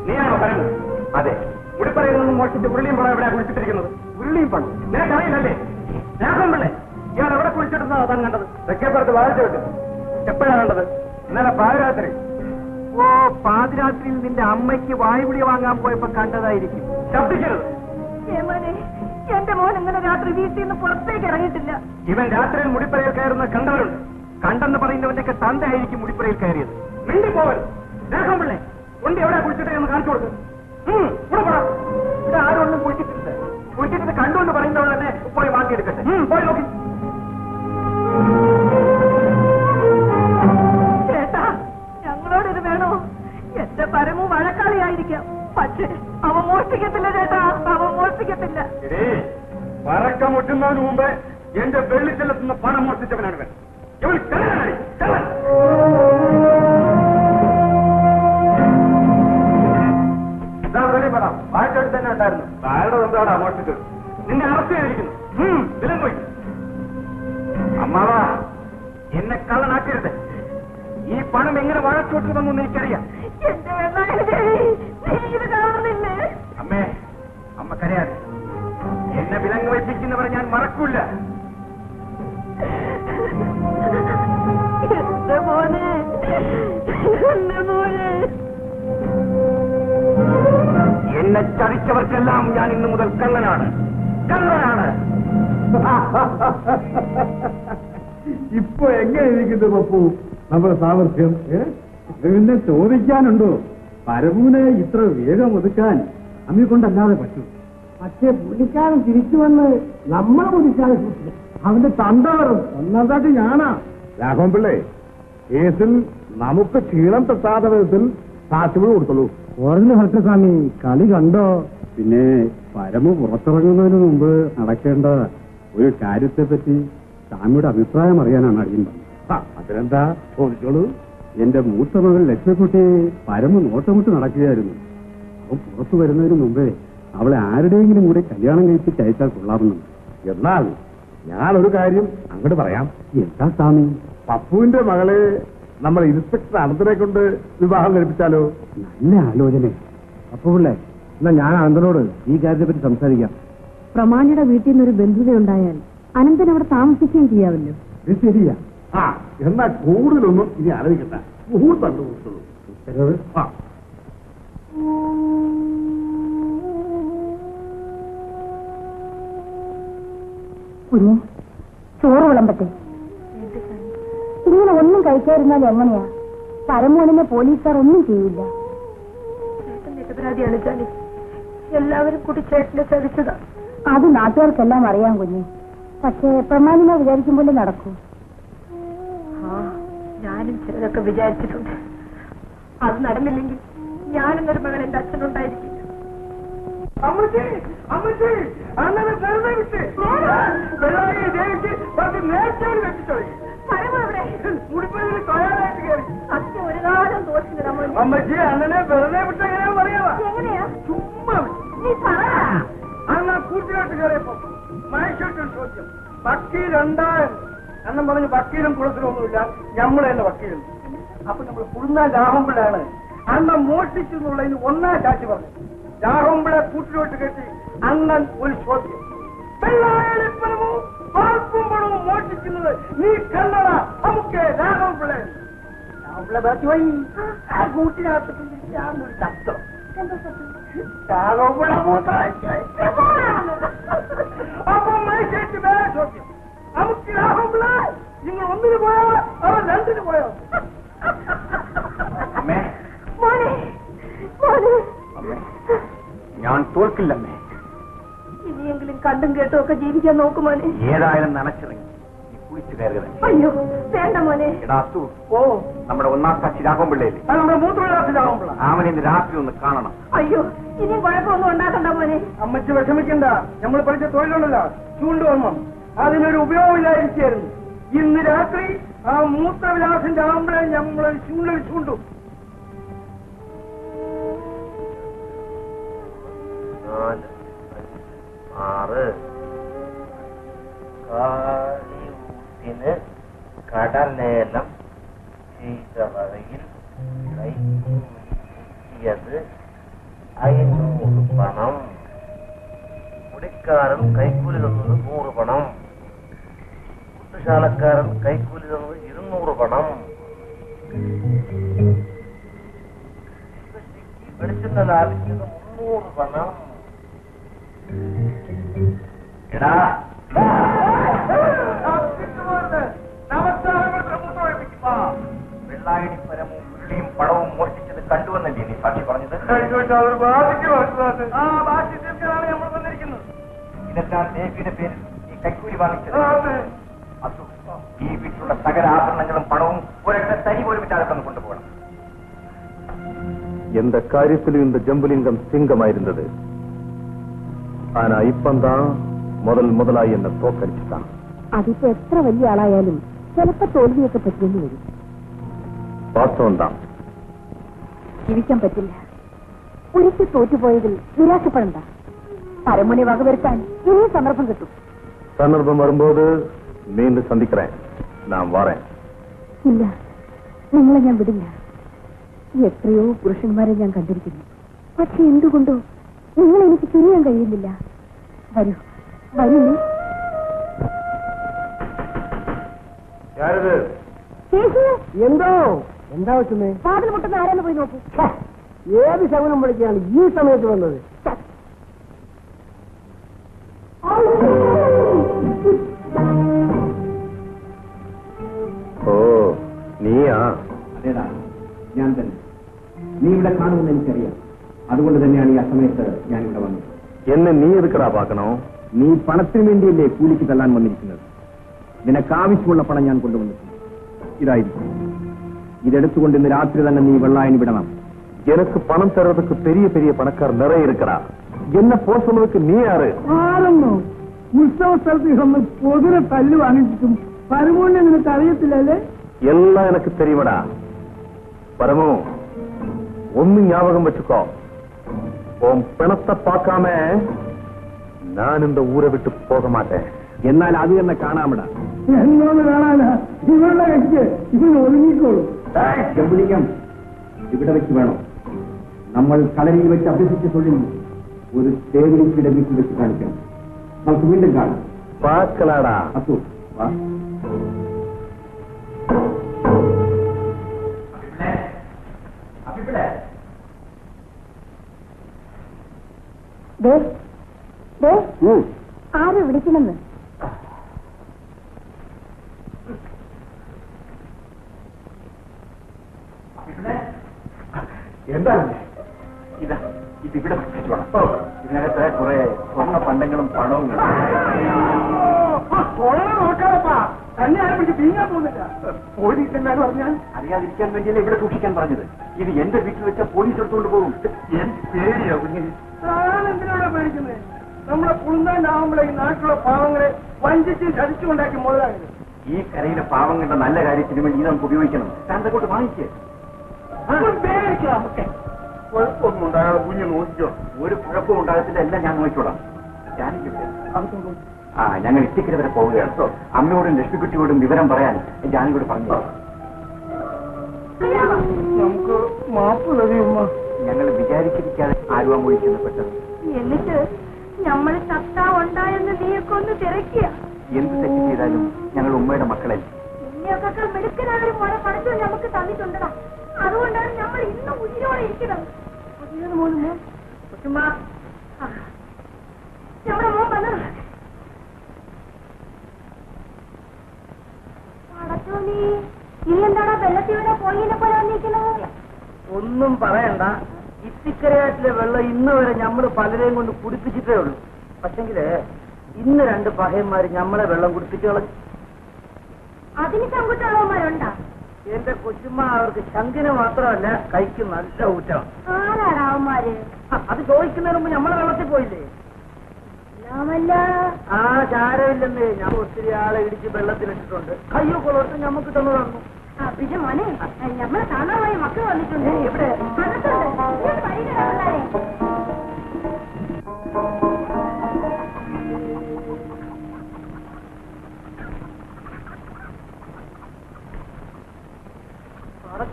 നീയാണോ പരമു? അതെ. മുടിപ്പറയിൽ നിന്നും മോഷിച്ച് ഉരുളിയും പണം എവിടെയാ കുളിച്ചിട്ടിരിക്കുന്നത്? ഉരുളിയും പണം നിനക്കറിയില്ലല്ലേ? രാഘവൻപിള്ളേ, ഇയാൾ എവിടെ കുളിച്ചിട്ടുണ്ടോ താൻ കണ്ടത്? തെക്കേപ്പുറത്ത് വാഴച്ച വിട്ടു. എപ്പോഴാണ് കണ്ടത്? ഇന്നലെ പാതിരാത്രി. ഓ, പാതിരാത്രിയിൽ നിന്റെ അമ്മയ്ക്ക് വായുവിളി വാങ്ങാൻ പോയപ്പോ കണ്ടതായിരിക്കും. ശബ്ദിക്കരുത്. എന്റെ മോൻ ഇന്നലെ രാത്രി വീട്ടിൽ നിന്ന് പുറത്തേക്ക് ഇറങ്ങിയിട്ടില്ല. ഇവൻ രാത്രിയിൽ മുടിപ്പറയിൽ കയറുന്നത് കണ്ടവരുണ്ട്. കണ്ടെന്ന് പറയുന്നവന്റെയൊക്കെ തന്തയായിരിക്കും മുടിപ്പറയിൽ കയറിയത്. മിണ്ടി പോവരുത്. രാഘവൻപിള്ളേ, കൊണ്ട് എവിടെ കുളിച്ചിട്ട് എന്ന് കാണിച്ചു കൊടുക്കും. ഇവിടെ പോടാ. ഇവിടെ ആരും ഒന്നും കുളിച്ചിട്ടില്ല. കുളിച്ചിട്ട് കണ്ടു എന്ന് പറയുന്നവൾ തന്നെ പോയി വാങ്ങിയെടുക്കട്ടെ. പോയി നോക്കി. ചേട്ടാ, ഞങ്ങളോടിത് വേണോ? എന്റെ പരമു വഴക്കാളിയായിരിക്കാം, പക്ഷേ അവ മോഷ്ടിക്കത്തില്ല ചേട്ടാ, അവ മോഷ്ടിക്കത്തില്ല. പറക്ക മുട്ടുന്നതിന് മുമ്പ് എന്റെ വെള്ളിച്ചെല്ലത്തുന്ന പണം മോഷ്ടിച്ചവനാണ് ഇവൻ. ഇവൻ കള്ളനാണ്, കള്ളൻ. വാഴ്ചയോട് തന്നെ ഉണ്ടായിരുന്നു. ആരുടെ എന്താടാ മോഷ്ടിച്ചത്? നിന്റെ അറസ്റ്റ് ചെയ്തിരിക്കുന്നു. വിലം പോയി. അമ്മാവാ, എന്നെ കള്ളനാക്കരുത്. ഈ പണം എങ്ങനെ വാഴച്ചോട്ടുമെന്നൊന്നും എനിക്കറിയാം. അമ്മേ, അമ്മക്കറിയാതെ എന്നെ വിലങ്ങ് വയ്പ്പിക്കുന്നവരെ ഞാൻ മറക്കൂല. എന്നെ ചതിച്ചവർക്കെല്ലാം ഞാൻ ഇന്നു മുതൽ കള്ളനാണ്, കള്ളനാണ്. ഇപ്പൊ എങ്ങനെ ഇരിക്കുന്നു പപ്പു നമ്മുടെ സാമർഥ്യം? പിന്നെ ചോദിക്കാനുണ്ടോ? പരമൂനെ ഇത്ര വേഗം ഒതുക്കാൻ അമ്മയെ കൊണ്ടല്ലാതെ പറ്റൂ. പക്ഷേ പുള്ളിക്കാരൻ തിരിച്ചു വന്ന് നമ്മളെ പുള്ളിക്കാരെ അവന്റെ തന്തവറും ഒന്നാമതായിട്ട് ഞാനാ. രാഘവൻപിള്ളേ, കേസിൽ നമുക്ക് ക്ഷീണം തട്ടാത്ത വിധത്തിൽ സാക്ഷികൾ കൊടുത്തുള്ളൂ. ഓരോ ഭക്തസ്വാമി കളി കണ്ടോ? പിന്നെ പരമു പുറത്തിറങ്ങുന്നതിന് മുമ്പ് നടക്കേണ്ട ഒരു കാര്യത്തെ പറ്റി സ്വാമിയുടെ അഭിപ്രായം അറിയാനാണ് അടിയൻ പറഞ്ഞത്. അതിനെന്താ, ചോദിച്ചോളൂ. എന്റെ മൂത്ത മകൾ ലക്ഷ്മിക്കുട്ടി പരമു നോട്ടമിട്ട് നടക്കുകയായിരുന്നു. അവൻ പുറത്തു വരുന്നതിന് മുമ്പേ അവളെ ആരുടെയെങ്കിലും കൂടെ കല്യാണം കഴിച്ചിട്ട് അയച്ചാൽ കൊള്ളാമെന്നുണ്ട്. എന്നാൽ ഞാനൊരു കാര്യം അങ്ങോട്ട് പറയാം. എന്താ സ്വാമി? പപ്പുവിന്റെ മകളെ നമ്മൾ ഇൻസ്പെക്ടർ അനന്തനെ കൊണ്ട് വിവാഹം കഴിപ്പിച്ചാലോ? നല്ല ആലോചന. പപ്പുപിള്ളേ, എന്നാ ഞാൻ അനന്തനോട് ഈ കാര്യത്തെ പറ്റി സംസാരിക്കാം. പ്രമാണിയുടെ വീട്ടിൽ നിന്നൊരു ബന്ധുതയുണ്ടായാൽ അനന്തൻ അവിടെ താമസിക്കുകയും ചെയ്യാമല്ലോ. ഇത് ശരിയാ. എന്നാ കൂടുതലൊന്നും ഇനി ആലോചിക്കണ്ട. മുഹൂർത്തം കൊടുത്തുള്ളൂ. കുഞ്ഞ്, ചോറ് വിളമ്പട്ടെ? ഇങ്ങനെ ഒന്നും കഴിക്കാതിരുന്നാൽ എങ്ങനെയാ? പരമോനെ പോലീസുകാർ ഒന്നും ചെയ്യില്ല. എല്ലാവരും കൂടി ചേട്ടനെ ചതിച്ചതാ. അത് നാട്ടുകാർക്കെല്ലാം അറിയാം കുഞ്ഞ്. പക്ഷേ പ്രമാണിനെ വിചാരിക്കുമ്പോൾ നടക്കൂ. ഞാനും ചിലതൊക്കെ വിചാരിച്ചിട്ടുണ്ട്. അത് നടന്നില്ലെങ്കിൽ ഞാനെന്നൊരു മകൻ എന്റെ അച്ഛനുണ്ടായിരിക്കില്ല. അച്ഛൻ ഒരു കാലം തോന്നില്ല. അമ്മച്ചി അണ്ണനെ വെറുതെ വിട്ടെങ്ങനെയാ പറയാ? എങ്ങനെയാ? ചുമ്മാ നീ പറയാ. അണ്ണ കൂട്ടിലോട്ട് കയറിയപ്പോ മനുഷ്യട്ടൊരു ചോദ്യം, വക്കീലുണ്ടായാൽ അണ്ണൻ പറഞ്ഞു വക്കീലും കുളത്തിലൊന്നുമില്ല, ഞമ്മള് തന്നെ വക്കീലും. അപ്പൊ നമ്മൾ കുടുങ്ങാൻ രാഹുമ്പിളാണ് അണ്ണൻ മോഷ്ടിച്ചു എന്നുള്ളതിന് ഒന്നാം സാക്ഷി പറഞ്ഞു. രാഹുമ്പിളെ കൂട്ടിലോട്ട് കെട്ടി അണ്ണൻ ഒരു ചോദ്യം, വെള്ളായളിപ്പണവും പാർപ്പും പണവും മോഷ്ടിക്കുന്നത് നീ കണ്ടടാ നമുക്ക് രാഹുമ്പിളെ. രാഹുമ്പിളെ പോയി ആ കൂട്ടിനകത്ത് ഒരു ശബ്ദം. അപ്പൊ മനുഷ്യർക്ക് വേറെ ചോദ്യം, നമുക്ക് രാഹുമ്പിള നിങ്ങൾ ഒന്നിന് പോയോ അവർ രണ്ടിന് പോയോ? അമ്മേ, ഞാൻ തോൽക്കില്ലമ്മേ. ഇനിയെങ്കിലും കണ്ടും കേട്ടും ഒക്കെ ജീവിക്കാൻ നോക്കുമോനെ. ഏതായാലും നനച്ചിറങ്ങി കുളിച്ചു കയറുക. അയ്യോ വേണ്ട മോനെ. ഓ, നമ്മുടെ ഒന്നാം സാക്ഷി രാഘവൻപിള്ളയില്ലേ? നമ്മുടെ മൂത്ത രാഘവൻപിള്ള. അവനെ ഇന്ന് രാത്രി ഒന്ന് കാണണം. അയ്യോ, ഇനിയും കുഴപ്പമൊന്നും ഉണ്ടാക്കണ്ട മോനെ. അമ്മച്ച് വിഷമിക്കണ്ട, നമ്മൾ പഠിച്ച തൊഴിലുണ്ടല്ലോ ചൂണ്ടുവന്നു, അതിനൊരു ഉപയോഗമില്ലായിരിക്കായിരുന്നു. ഇന്ന് രാത്രി ആ മൂത്ത വിലാസിന്റെ ആമ്പിളെ നമ്മൾ ചൂണ്ടു. 6 കാളിയൂത്തിന് കടലേലം ചെയ്ത വകയിൽ കൈക്കൂലിയത് 500 പണം. മുടിക്കാരൻ കൈക്കൂലി തന്നത് 100 പണം. കുത്തുശാലക്കാരൻ കൈക്കൂലി തന്നത് 200 പണം. വെളിച്ചെണ്ണ ലാഭിച്ചത് 300 പണം. എടാ വെള്ളായടിപ്പരമും ഉരുളിയും പണവും മോഷ്ടിച്ചത് കണ്ടുവന്നല്ലേ നീ സാക്ഷി പറഞ്ഞത്? ഇതെല്ലാം ദേവിയുടെ പേരിൽ ഈ കൈക്കൂലി വാങ്ങിച്ചത്. അതു ഈ വീട്ടിലുള്ള സകല ആഭരണങ്ങളും പണവും ഒരൊക്കെ തരി പോലും വിറ്റാതെ തന്നു കൊണ്ടുപോകണം. எந்த காரியத்திலும் இந்த ஜம்புலிங்கம் சிங்கமாயிருந்தது. ஆனா இப்பந்தான் முதலாയി എന്നെ തോക്കടിച്ചിട്ടാണ്. അതിപ്പോ എത്ര വലിയ ആളായാലും ചിലപ്പോ തോൽവിയൊക്കെ പറ്റിയെന്ന് വരും. വാസ്തവം ജീവിക്കാൻ പറ്റില്ല. ഒരിക്കൽ തോറ്റുപോയതിൽ നിരാശപ്പെടണ്ട. പരമുനെ വകവരുത്താൻ ഇനിയും സന്ദർഭം കിട്ടും. சந்தர்ப்பம் வரும்போது மீண்டும் சந்திக்கிறேன். நான் வரேன். ഇല്ല, നിങ്ങളെ ഞാൻ വിടില്ല. എത്രയോ പുരുഷന്മാരെ ഞാൻ കണ്ടിരിക്കുന്നു. പക്ഷെ എന്തുകൊണ്ടോ നിങ്ങൾ എനിക്ക് തിരിയാൻ കഴിയുന്നില്ല. വരൂ, വരൂ. എന്താ വെച്ചേ? വാതിൽ മുട്ടുന്ന ആരാന്ന് പോയി നോക്കൂ. ഏത് ശകുനം വിളിക്കാണ് ഈ സമയത്ത് വന്നത്? ഓ, നീയാ? അതേടാ, ഞാൻ തന്നെ. നീ ഇവിടെ കാണുമെന്ന് എനിക്കറിയാം. അതുകൊണ്ട് തന്നെയാണ് ഈ അസമയത്ത് ഞാനിവിടെ വന്നത്. എന്നെ നീ എതുക്കടാ പാക്കണോ? നീ പണത്തിന് വേണ്ടിയല്ലേ കൂലിക്ക് തള്ളാൻ വന്നിരിക്കുന്നത്? നിനക്ക് ആവശ്യമുള്ള പണം ഞാൻ കൊണ്ടുവന്നിട്ടുണ്ട്. ഇതായിരിക്കും. ഇതെടുത്തുകൊണ്ട് ഇന്ന് രാത്രി തന്നെ നീ വെള്ളായണി വിടണം. எனக்கு பணம் தர்றதுக்கு பெரிய பெரிய பணக்கார் நிறைய இருக்கடா. என்ன போ சொன்னதுக்கு நீ யாரு? ആരെന്നോ? ഉത്സവ സ്ഥലത്ത് ഒന്ന് പൊതുരെ തല്ല് വാങ്ങിച്ചിട്ടും പരമോനെ നിനക്ക് അറിയത്തില്ലല്ലേ? எல்லாம் எனக்கு தெரியுமடா. பரமு, ஒன்னு ஞாபகம் வச்சுக்கோ. உன் பணத்தை பார்க்காம நான் இந்த ஊரை விட்டு போக மாட்டேன். എന്നാൽ അത് തന്നെ കാണാമടാ. എന്നോട് കാണാനാ? ഇവളുടെ കഴിച്ച് ഇവൻ ഒതുങ്ങിക്കോളൂ. ജമ്പുലിംഗം, ഇവിടെ വെച്ച് വേണം. നമ്മൾ കളരിയിൽ വെച്ച് അഭ്യസിച്ച തൊഴിൽ ഒരു ദേവനിയുടെ വീട്ടിൽ വെച്ച് കാണിക്കാം. നമുക്ക് വീണ്ടും കാണാം. பார்க்கலாடா. അസു, വാ. ആരും വിളിക്കണമെന്ന്. എന്താണ് ഇതാ ഇതിവിടെ വെച്ചിട്ട് വേണം. ഇതിനകത്ത് കുറെ സ്വർണ്ണ പണ്ടങ്ങളും പണവും നോക്കാറപ്പാ തന്നെ ആരും പിടിച്ച് വീങ്ങാൻ പോകുന്നില്ല. പോലീസ് എന്നാലും പറഞ്ഞാൽ അറിയാതിരിക്കാൻ വേണ്ടിയല്ലേ ഇവിടെ സൂക്ഷിക്കാൻ പറഞ്ഞത്. ഇത് എന്റെ വീട്ടിൽ വെച്ച പോലീസ് എടുത്തുകൊണ്ട് പോകും. പേടിയോ കുഞ്ഞ്? താൻ എന്തിനാണ് പേടിക്കുന്നത്? നമ്മളെ പുളുന്നാണ്ടാവുമ്പോഴേ ഈ നാട്ടിലുള്ള പാവങ്ങളെ വഞ്ചിച്ച് ചതിച്ചുകൊണ്ടാക്കി മുതലാകുന്നത്. ഈ കരയിലെ പാവങ്ങളുടെ നല്ല കാര്യത്തിന് വേണ്ടി നമുക്ക് ഉപയോഗിക്കണം. താങ്കൾ കൊണ്ട് വാങ്ങിക്കേ. കുഴപ്പമൊന്നും ഉണ്ടാകാതെ കുഞ്ഞ് നോക്കിക്കോ. ഒരു കുഴപ്പവും ഉണ്ടാകത്തില്ല. എല്ലാം ഞാൻ നോക്കിക്കോളാം. ആ, ഞങ്ങൾ ഇത്തിക്കര വരെ പോവുകയാണ്. അമ്മയോടും ലക്ഷ്മിക്കുട്ടിയോടും വിവരം പറയാൻ ജാനിയോട് പറഞ്ഞു. നമുക്ക് മാപ്പ് തരുമ്മ. ഞങ്ങൾ വിചാരിച്ചിരിക്കാതെ ആരുവാ മൊഴിക്കുന്നത് പെട്ടത്. എന്നിട്ട് നമ്മള് സത്താ ഉണ്ടായെന്ന് നീയൊക്കെ ഒന്ന് തിരക്കിയ. എന്ത് തെറ്റ് ചെയ്താലും ഞങ്ങൾ ഉമ്മയുടെ മക്കളല്ലേ. നിന്നെയൊക്കെ മിടുക്കനായൊരു മോനെ പഠിച്ചു നമുക്ക് തന്നിട്ടുണ്ടോ. അതുകൊണ്ടാണ് നമ്മൾ ഇന്നും ഉജിരോടെ ഇരിക്കുന്നത്. നമ്മുടെ മോൻ വന്നത്. ഇനി എന്താണോ വെള്ളത്തിലൂടെ പോയിനെ പോലെ വന്നിരിക്കുന്നത്? ഒന്നും പറയണ്ട. ഇത്തിക്കരയാറ്റിലെ വെള്ളം ഇന്ന് വരെ നമ്മള് പലരെയും കൊണ്ട് കുടിപ്പിച്ചിട്ടേ ഉള്ളൂ. പക്ഷെങ്കില് ഇന്ന് 2 പഹയന്മാര് നമ്മളെ വെള്ളം കുടിപ്പിച്ചു കളഞ്ഞു. അതിന് ചങ്കുറ്റാളന്മാരുണ്ടാ? എന്റെ കൊച്ചുമ്മ അവർക്ക് ശങ്കിന് മാത്രമല്ല കൈക്ക് നല്ല ഊറ്റം. ആരാടാവന്മാര്? അത് ചോദിക്കുന്നതിന് മുമ്പ് നമ്മളെ വെള്ളത്തിൽ പോയില്ലേ? ആ ചാരമില്ലെന്ന് ഞാൻ ഒത്തിരി ആളെ ഇടിച്ച് വെള്ളത്തിലിട്ടിട്ടുണ്ട്. കയ്യോ കൊള്ളോട്ട് ഞമ്മക്ക് തന്നു തന്നു. പിന്നെ മോനെ നമ്മളെ കാണാനായി മക്കൾ വന്നിട്ടുണ്ട്. എവിടെ?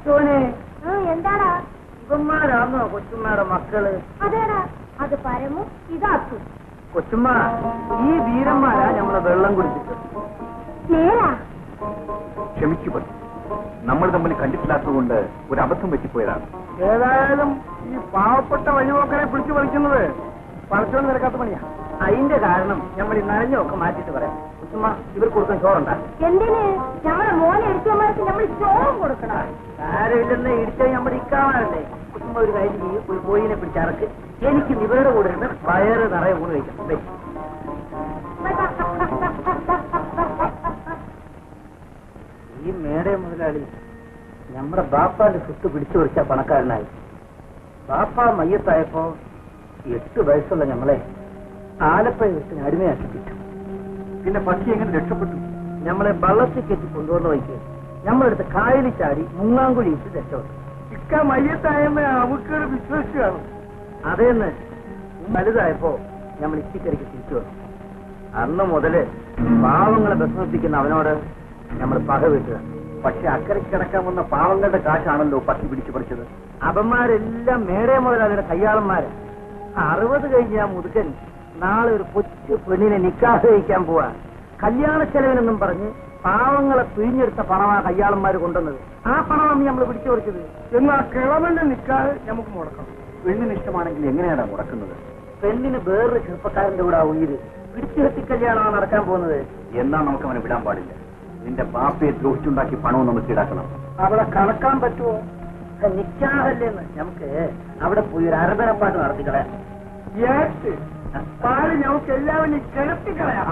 അത്തോനെ എന്താടാ? ഇവന്മാരാന്നോ കൊച്ചുമ്മയുടെ മക്കള്? അതേടാ, അത് പരമു, ഇതാത്തു. കൊച്ചുമ്മ, ഈ വീരന്മാരാ നമ്മളെ വെള്ളം കുടിച്ചിട്ട്. നേരാ. ക്ഷമിച്ചു പറ്റി, നമ്മൾ തമ്മിൽ കണ്ടിട്ടില്ലാത്തതുകൊണ്ട് ഒരു അബദ്ധം പറ്റിപ്പോയതാണ്. ഏതായാലും ഈ പാവപ്പെട്ട വഴിപോക്കരെ പിടിച്ചു പറിക്കുന്നത് പറിച്ചോണ്ട് നിരക്കാത്ത പണിയാ. അതിന്റെ കാരണം നമ്മൾ ഈ നനഞ്ഞൊക്കെ മാറ്റിട്ട് പറയാം. കൊച്ചുമ്മ, ഇവർക്ക് കൊടുക്കാൻ ചോറുണ്ടാ? എന്തിന്? ഞങ്ങളുടെ മോനെ എടുത്തമാർക്ക് നമ്മൾ ചോറും കൊടുക്കണം. ആരുമില്ലെന്ന് ഇടിച്ചാൽ നമ്മുടെ ഇക്കാമാരല്ലേ. കൊച്ചുമ്മ ഒരു കാര്യം ചെയ്യും, ഒരു കോഴിനെ പിടിച്ചറക്ക്. എനിക്ക് ഇവരുടെ കൂടെ ഇരുന്ന് പയറ് നിറയെ ഊണ് കഴിക്കണം. ദേ. ഈ മേടേ മുതലാളി നമ്മുടെ ബാപ്പാന്റെ സ്വത്ത് പിടിച്ചു പറിച്ച പണക്കാരനായി. ബാപ്പ മയ്യത്തായപ്പോ 8 വയസ്സുള്ള ഞമ്മളെ ആലപ്പുഴ വെച്ചിന് അടിമയാക്കി കിട്ടും. പിന്നെ പക്ഷി എങ്ങനെ രക്ഷപ്പെട്ടു? നമ്മളെ വള്ളത്തിൽ കെട്ടി കൊണ്ടുവന്ന വയ്ക്ക് നമ്മളെടുത്ത് കായലിൽ ചാടി മുങ്ങാങ്കുഴി ഇട്ട് രക്ഷപ്പെട്ടു. ഇക്ക മയ്യത്തായമ്മ അവക്കൊരു വിശ്വസിച്ചാണ്. അതേന്ന് വലുതായപ്പോ നമ്മൾ ഇച്ചിക്കരയ്ക്ക് തിരിച്ചു വന്നു. അന്ന് മുതല് പാവങ്ങളെ വിഷമിപ്പിക്കുന്ന അവനോട് നമ്മൾ പക വീട്ടുക. പക്ഷെ അക്കരയ്ക്ക് കിടക്കാൻ വന്ന പാവങ്ങളുടെ കാശാണല്ലോ പക്ഷി പിടിച്ചു പറിച്ചത്. അവന്മാരെല്ലാം മേടേ മുതലാളിയുടെ കയ്യാളന്മാര്. 60 കഴിഞ്ഞ ആ മുതുക്കൻ നാളെ ഒരു കൊച്ചു പെണ്ണിനെ നിക്കാഹ് കഴിക്കാൻ പോവാ. കല്യാണ ചെലവിനെന്നും പറഞ്ഞ് പാവങ്ങളെ പിഴിഞ്ഞെടുത്ത പണമാ കയ്യാളന്മാര് കൊണ്ടുവന്നത്. ആ പണമാണ് നമ്മൾ പിടിച്ചു പറിച്ചത്. എന്നാ കിളവന്റെ നിക്കാഹ് നമുക്ക് മുടക്കണം. പെണ്ണിന് ഇഷ്ടമാണെങ്കിൽ എങ്ങനെയാണ് മുടക്കുന്നത്? പെണ്ണിന് വേറൊരു ചെറുപ്പക്കാരന്റെ കൂടെ ഉയിര് പിടിച്ചു കെട്ടി കല്യാണമാണ് നടക്കാൻ പോകുന്നത്. എന്നാ നമുക്ക് അവനെ വിടാൻ പാടില്ല. നിന്റെ ബാപ്പയെ ദ്രോഹിച്ചുണ്ടാക്കി പണവും നമുക്ക് ഈടാക്കണം. അവിടെ കടക്കാൻ പറ്റുമോ? നിക്കാഹല്ലേന്ന് നമുക്ക് അവിടെ പോയി ഒരു അരബരപ്പാട്ട് നടത്തിക്കളയാം. നമുക്ക് എല്ലാവരും കിടത്തിക്കളയാം.